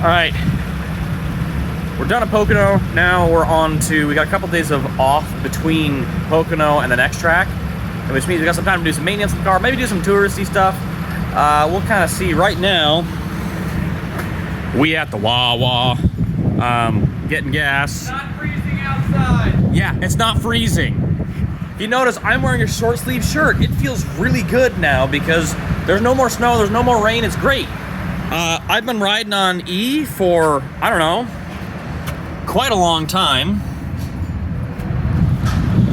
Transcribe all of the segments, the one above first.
All right, we're done at Pocono. Now we're on to, we got a couple days of off between Pocono and the next track, which means we got some time to do some maintenance on the car, maybe do some touristy stuff. We'll kind of see. Right now, we at the Wawa, getting gas. It's not freezing outside. Yeah, it's not freezing. If you notice, I'm wearing a short sleeve shirt. It feels really good now because there's no more snow, there's no more rain, it's great. I've been riding on E for, I don't know, quite a long time.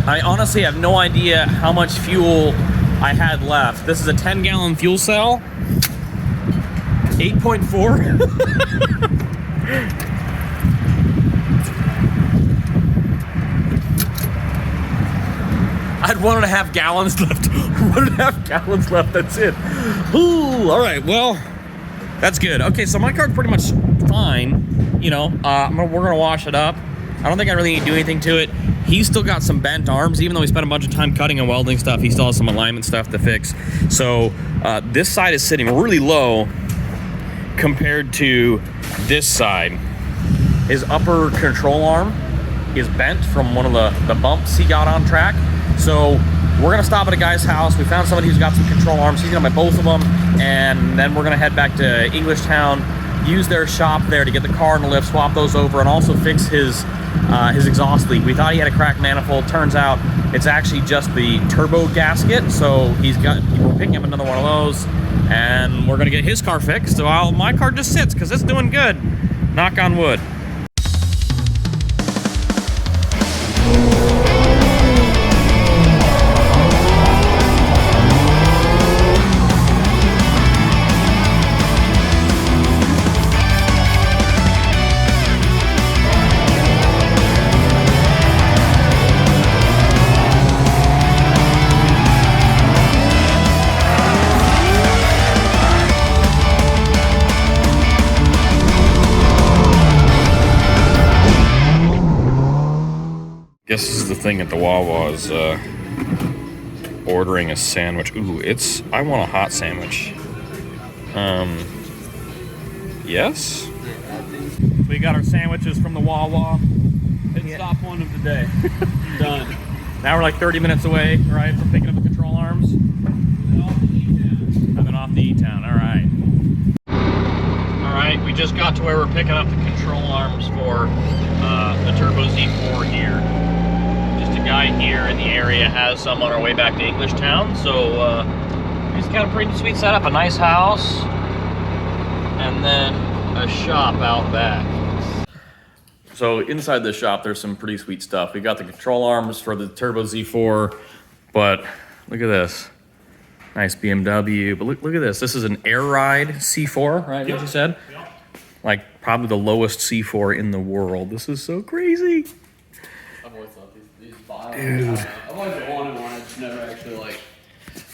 I honestly have no idea how much fuel I had left. This is a 10-gallon fuel cell. 8.4. I had 1.5 gallons left. 1.5 gallons left, that's it. Ooh, all right, well, that's good. Okay, so my car's pretty much fine. You know, we're gonna wash it up. I don't think I really need to do anything to it. He's still got some bent arms, even though we spent a bunch of time cutting and welding stuff, he still has some alignment stuff to fix. So this side is sitting really low compared to this side. His upper control arm is bent from one of the bumps he got on track. So we're gonna stop at a guy's house. We found somebody who's got some control arms. He's gonna buy both of them, and then we're gonna head back to Englishtown, use their shop there to get the car in the lift, swap those over, and also fix his exhaust leak. We thought he had a cracked manifold. Turns out it's actually just the turbo gasket. So we're picking up another one of those, and we're gonna get his car fixed. So my car just sits because it's doing good. Knock on wood. Guess this is the thing at the Wawa is ordering a sandwich. Ooh, I want a hot sandwich. Yes? We got our sandwiches from the Wawa. Hit stop one of the day. Done. Now we're like 30 minutes away, right, from picking up the control arms. Coming off the E-Town, all right. All right, we just got to where we're picking up the control arms for the Turbo Z4 here. Just a guy here in the area has some on our way back to Englishtown, so he's got a pretty sweet setup, a nice house, and then a shop out back. So inside the shop, there's some pretty sweet stuff. We got the control arms for the Turbo Z4, but look at this. Nice BMW, but look at this. This is an Air Ride C4, right? Yep. What you said? Yep. Like probably the lowest C4 in the world. This is so crazy. I've always thought these vials. Dude. I've always wanted one. I just never actually like.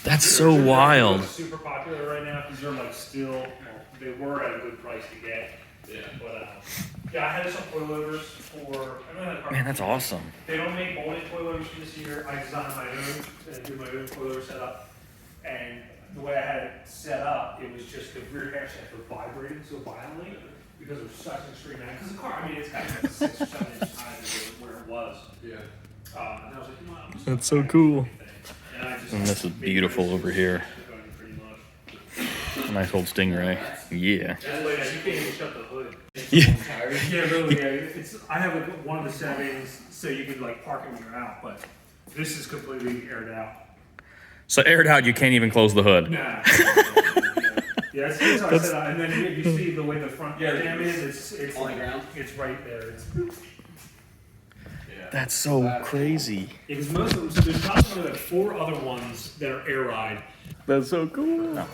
That's so wild. Super popular right now because they're like still, well, they were at a good price to get. Yeah. But yeah, I had some coilovers for. Man, that's awesome. They don't make molded coilovers for this year. I designed my own and did my own coilover setup. And the way I had it set up, it was just the rear headset was vibrating so violently because of such extreme angle. Because the car, I mean, it's got like 6 or 7 inches higher than where it was. Yeah. And I was like, you know, I'm just That's so cool. And this is beautiful over here. Nice old Stingray. Yeah. You can't even shut the hood. Yeah. Yeah, really. Yeah. I have like one of the settings so you can like park it when you're out, but this is completely aired out. So aired out, you can't even close the hood. Nah. Yeah, that's how I set up. And then you see the way the front cam is, it's on the ground. It's right there. That's so crazy. Yeah, because most of them, so there's probably like 4 other ones that are air ride. That's so cool. No.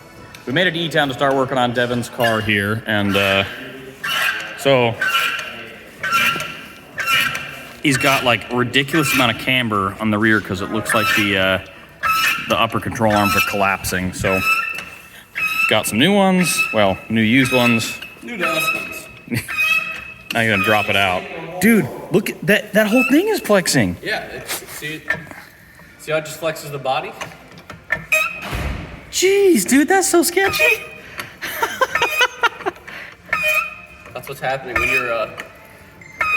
We made it to E-Town to start working on Devin's car here, and so he's got like a ridiculous amount of camber on the rear because it looks like the upper control arms are collapsing. So got some new ones, well, new used ones. New dust ones. Now you're gonna drop it out. Dude, look at that, that whole thing is flexing. Yeah, see how it just flexes the body? Jeez, dude, that's so sketchy. That's what's happening when you're a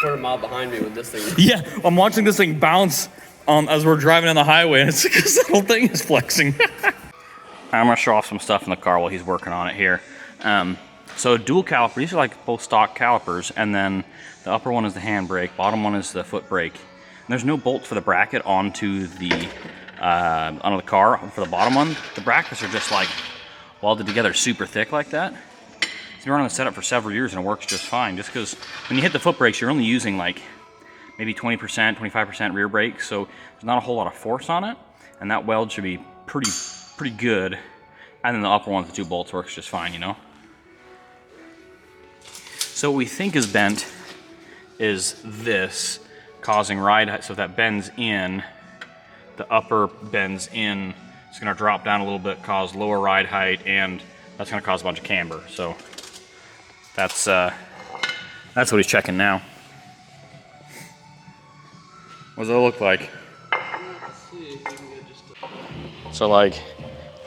quarter mile behind me with this thing. Yeah, I'm watching this thing bounce as we're driving on the highway, and it's because the whole thing is flexing. I'm gonna show off some stuff in the car while he's working on it here. So dual caliper, these are like both stock calipers, and then the upper one is the handbrake, bottom one is the foot brake. And there's no bolts for the bracket onto the car for the bottom one. The brackets are just like welded together super thick like that. It's been running the setup for several years and it works just fine. Just because when you hit the foot brakes, you're only using like maybe 20%, 25% rear brake, so there's not a whole lot of force on it, and that weld should be pretty good. And then the upper one with the 2 bolts works just fine, you know? So what we think is bent is this, causing ride height. So if that bends in, the upper bends in, it's gonna drop down a little bit, cause lower ride height, and that's gonna cause a bunch of camber. So that's what he's checking now. What does it look like? So like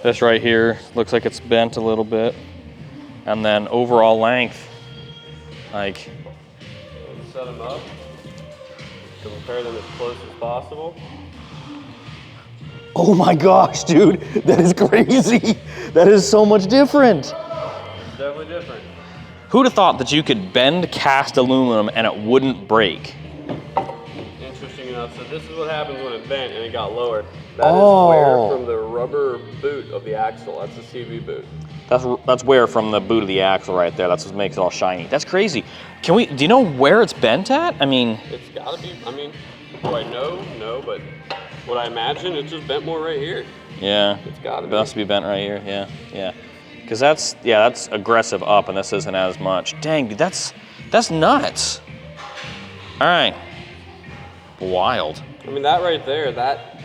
this right here looks like it's bent a little bit, and then overall length, like. Set them up to compare them as close as possible. Oh my gosh, dude, that is crazy. That is so much different. It's definitely different. Who'd have thought that you could bend cast aluminum and it wouldn't break? Interesting enough, so this is what happens when it bent and it got lowered. That is wear from the rubber boot of the axle. That's the CV boot. That's wear from the boot of the axle right there. That's what makes it all shiny. That's crazy. Do you know where it's bent at? I mean, it's gotta be, I mean, do I know? No, but what I imagine, it's just bent more right here. Yeah. It's gotta be. It has to be bent right here, yeah. Because that's aggressive up and this isn't as much. Dang, dude, that's nuts. All right. Wild. I mean, that right there, that.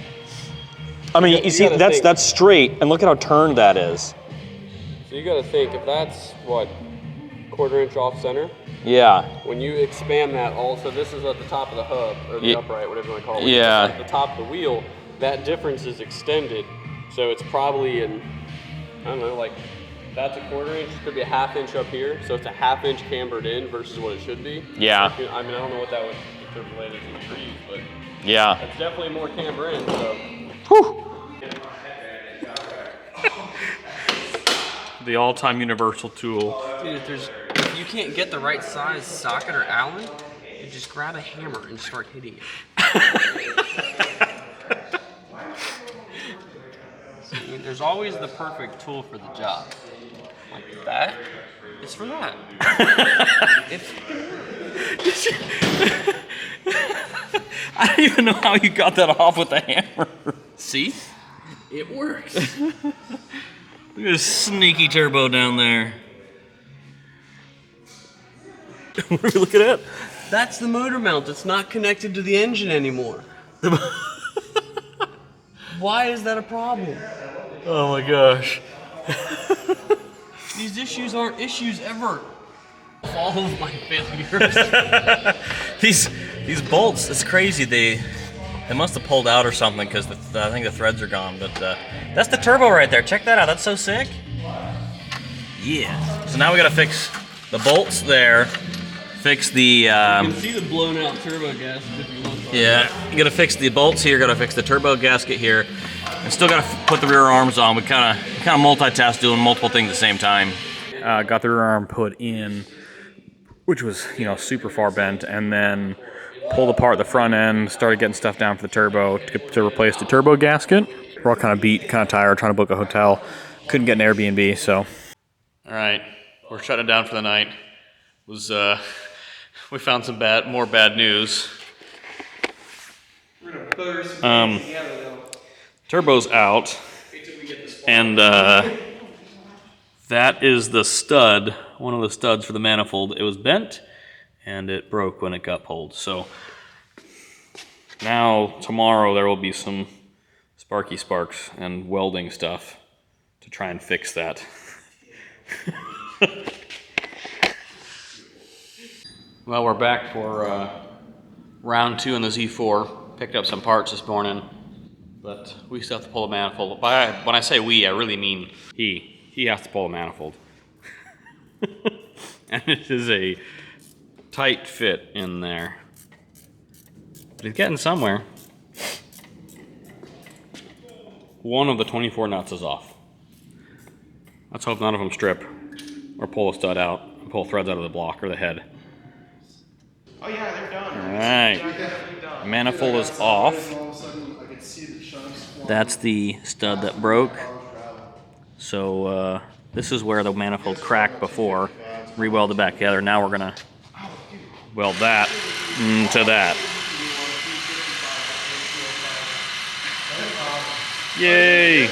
I mean, you see, that's straight, and look at how turned that is. So you gotta think, if that's, what, 1/4 inch off center? Yeah. When you expand that also, this is at the top of the hub, or the upright, whatever you want to call it. Yeah. At the top of the wheel, that difference is extended. So it's probably in, I don't know, like, that's a 1/4 inch, could be a 1/2 inch up here. So it's a 1/2 inch cambered in versus what it should be. Yeah. I mean, I don't know what that would relate to the trees, but yeah. it's definitely more camber in, so. Whew. The all-time universal tool. Dude, if you can't get the right size socket or Allen, you just grab a hammer and start hitting it. See, there's always the perfect tool for the job. Like that, it's for that. I don't even know how you got that off with the hammer. See? It works. Look at this sneaky turbo down there. What are we looking at? That's the motor mount. It's not connected to the engine anymore. Why is that a problem? Oh my gosh. These issues aren't issues ever. All of my failures. These bolts, it's crazy. They must have pulled out or something because I think the threads are gone. But that's the turbo right there. Check that out. That's so sick. Yeah. So now we gotta fix the bolts there. Fix the. You can see the blown out turbo gasket if you want. Yeah. You gotta fix the bolts here. Gotta fix the turbo gasket here. And still gotta put the rear arms on. We kind of multitask, doing multiple things at the same time. Got the rear arm put in, which was super far bent, and then pulled apart the front end, started getting stuff down for the turbo to replace the turbo gasket. We're all kind of beat, kind of tired, trying to book a hotel. Couldn't get an Airbnb, so. All right, we're shutting it down for the night. We found some more bad news. Turbo's out, and that is the stud, one of the studs for the manifold. It was bent, and it broke when it got pulled. So now, tomorrow, there will be some sparky sparks and welding stuff to try and fix that. Well, we're back for round 2 in the Z4. Picked up some parts this morning, but we still have to pull the manifold. When I say we, I really mean he. He has to pull the manifold. And it is a tight fit in there. But he's getting somewhere. One of the 24 nuts is off. Let's hope none of them strip or pull a stud out and pull threads out of the block or the head. Oh yeah, they're done. All right. Manifold is off. That's the stud that broke. So this is where the manifold cracked before. Re-weld it back together. Now we're gonna weld that to that. Yay!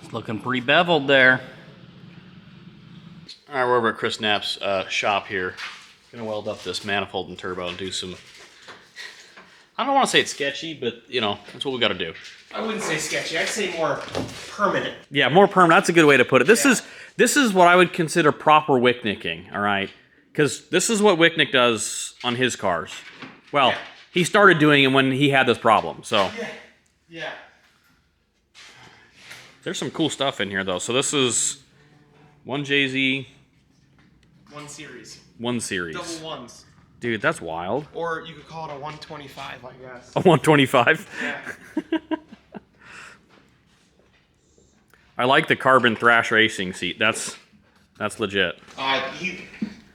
It's looking pretty beveled there. All right, we're over at Chris Knapp's shop here. Gonna weld up this manifold and turbo and do some, I don't want to say it's sketchy, but you know, that's what we got to do. I wouldn't say sketchy. I'd say more permanent. Yeah, more permanent. That's a good way to put it. This is what I would consider proper Wicknicking, all right? Because this is what Wicknick does on his cars. Well, he started doing it when he had this problem, so. Yeah. There's some cool stuff in here, though. So this is one JZ. One series. One series. Double ones. Dude, that's wild. Or you could call it a 125, I guess. A 125? Yeah. I like the carbon thrash racing seat. That's legit.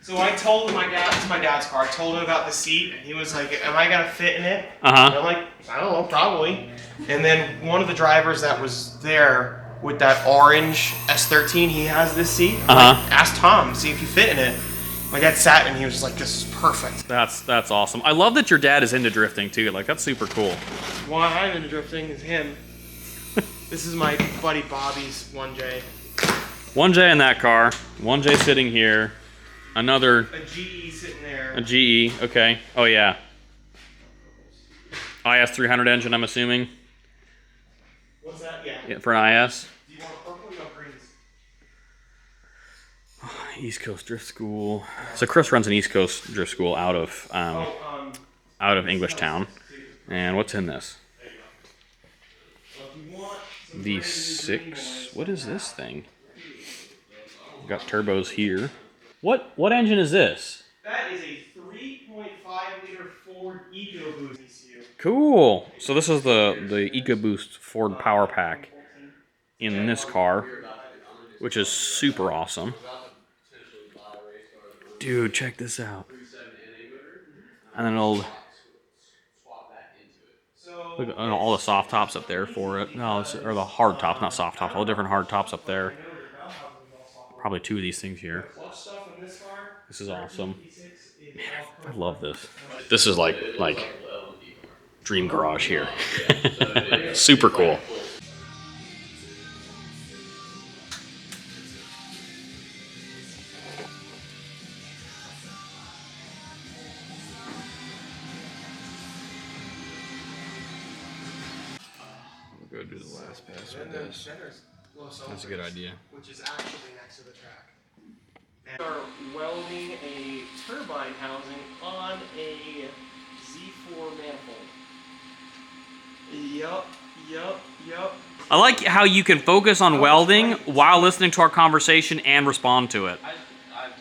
So I told it's my dad's car. I told him about the seat, and he was like, "Am I gonna fit in it?" Uh-huh. And I'm like, "I don't know, probably." And then one of the drivers that was there with that orange S13, he has this seat. Uh-huh. Like, ask Tom, see if you fit in it. My dad sat and he was just like, "This is perfect." That's awesome. I love that your dad is into drifting too. Like, that's super cool. Why I'm into drifting is him. This is my buddy Bobby's 1J. 1J in that car. 1J sitting here. Another. A GE sitting there. A GE. Okay. Oh yeah. IS 300 engine, I'm assuming. What's that? Yeah. For an IS. Do you want purple or no greens? East Coast Drift School. So Chris runs an East Coast Drift School out of Englishtown. And what's in this? V6. What is this thing? We've got turbos here. What engine is this? That is a 3.5 liter Ford EcoBoost ECU. Cool. So this is the EcoBoost Ford Power Pack in this car, which is super awesome. Dude, check this out. And an old. Look at all the soft tops up there for it. No, or the hard tops, not soft tops. All different hard tops up there. Probably two of these things here. This is awesome. Man, I love this. This is like dream garage here. Super cool. We'll go do the last pass with this. That's a good idea. Which is actually next to the track. And we are welding a turbine housing on a Z4 manifold. Yup. I like how you can focus on welding while listening to our conversation and respond to it.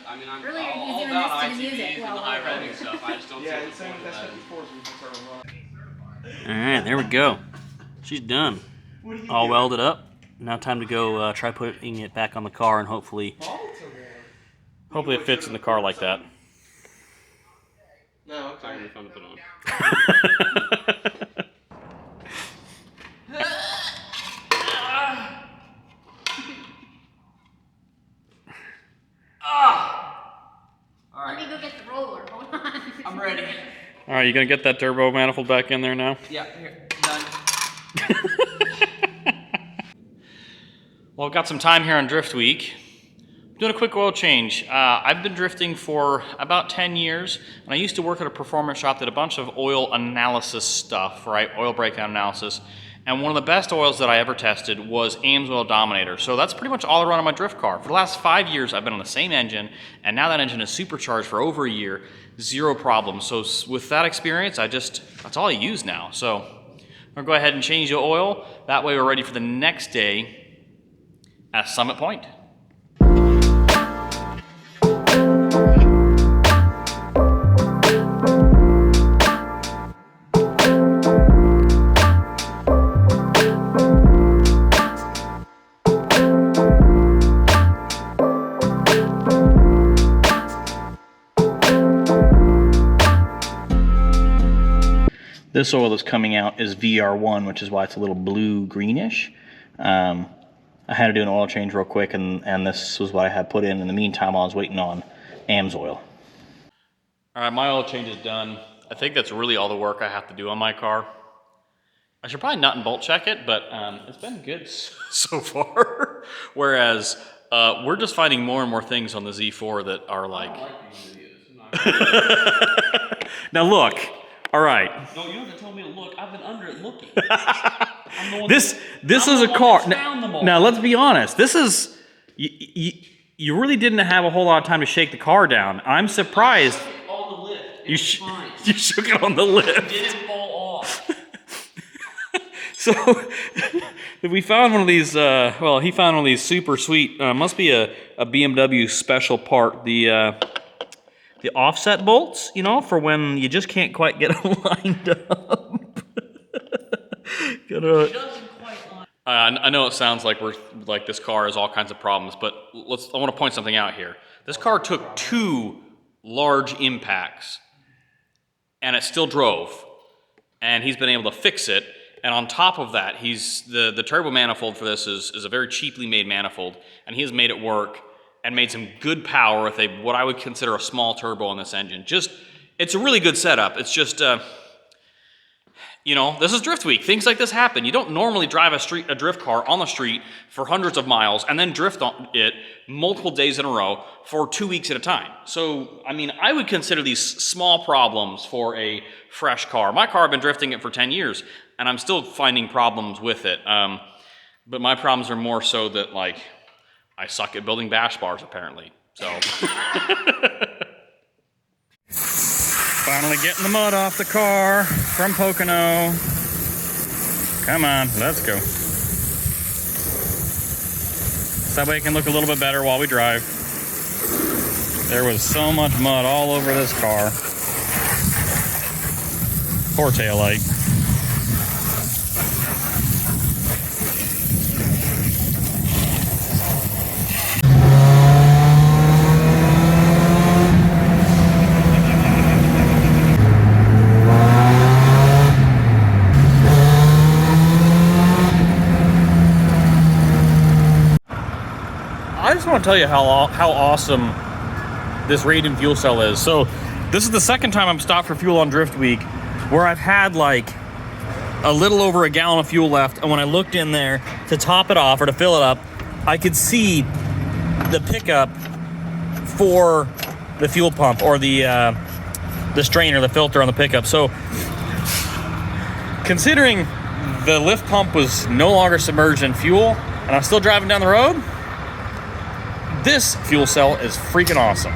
I mean, I'm Earlier all you was doing about this to the music ITVs and while the high welding. revving stuff. I just don't see Yeah, what it's the point of that's that what is. the All right, there we go. She's done. What are you All doing? welded up. Now time to go try putting it back on the car and hopefully it fits in the car like that. No, It's not gonna be fun to put on. Let me go get the roller. Hold on. I'm ready. All right, you gonna get that turbo manifold back in there now? Yeah, here, done. Well, I've got some time here on Drift Week. I'm doing a quick oil change. I've been drifting for about 10 years, and I used to work at a performance shop that did a bunch of oil analysis stuff, right? Oil breakdown analysis. And one of the best oils that I ever tested was AMSOIL Dominator. So that's pretty much all I run on my drift car. For the last 5 years, I've been on the same engine, and now that engine is supercharged for over a year, zero problems. So with that experience, that's all I use now. So I'm gonna go ahead and change the oil. That way we're ready for the next day at Summit Point. This oil that's coming out is VR1, which is why it's a little blue-greenish. I had to do an oil change real quick, and this was what I had put in the meantime while I was waiting on AMSOIL. All right, my oil change is done. I think that's really all the work I have to do on my car. I should probably nut and bolt check it, but it's been good so far. Whereas we're just finding more and more things on the Z4 that are like... I don't like these videos. Now look. All right. No, you don't have to tell me to look. I've been under it looking. This is a car. Now let's be honest. This is you really didn't have a whole lot of time to shake the car down. I'm surprised. On the lift. You shook it on the lift. It didn't fall off. So we found one of these. Well, he found one of these super sweet. Must be a BMW special part. The offset bolts, you know, for when you just can't quite get them lined up. I know it sounds like this car has all kinds of problems, but I want to point something out here. This car took 2 large impacts, and it still drove, and he's been able to fix it. And on top of that, the turbo manifold for this is a very cheaply made manifold, and he has made it work and made some good power with what I would consider a small turbo on this engine. It's a really good setup. It's just, you know, this is Drift Week. Things like this happen. You don't normally drive a drift car on the street for hundreds of miles and then drift on it multiple days in a row for 2 weeks at a time. So, I mean, I would consider these small problems for a fresh car. My car, I've been drifting it for 10 years, and I'm still finding problems with it. But my problems are more so that, like, I suck at building bash bars, apparently. So. Finally getting the mud off the car from Pocono. Come on, let's go. So that way it can look a little bit better while we drive. There was so much mud all over this car. Poor taillight. I just want to tell you how awesome this Radiant fuel cell is. So this is the second time I'm stopped for fuel on Drift Week where I've had like a little over a gallon of fuel left, and when I looked in there to top it off or to fill it up, I could see the pickup for the fuel pump or the strainer, the filter on the pickup. So considering the lift pump was no longer submerged in fuel and I'm still driving down the road, this fuel cell is freaking awesome.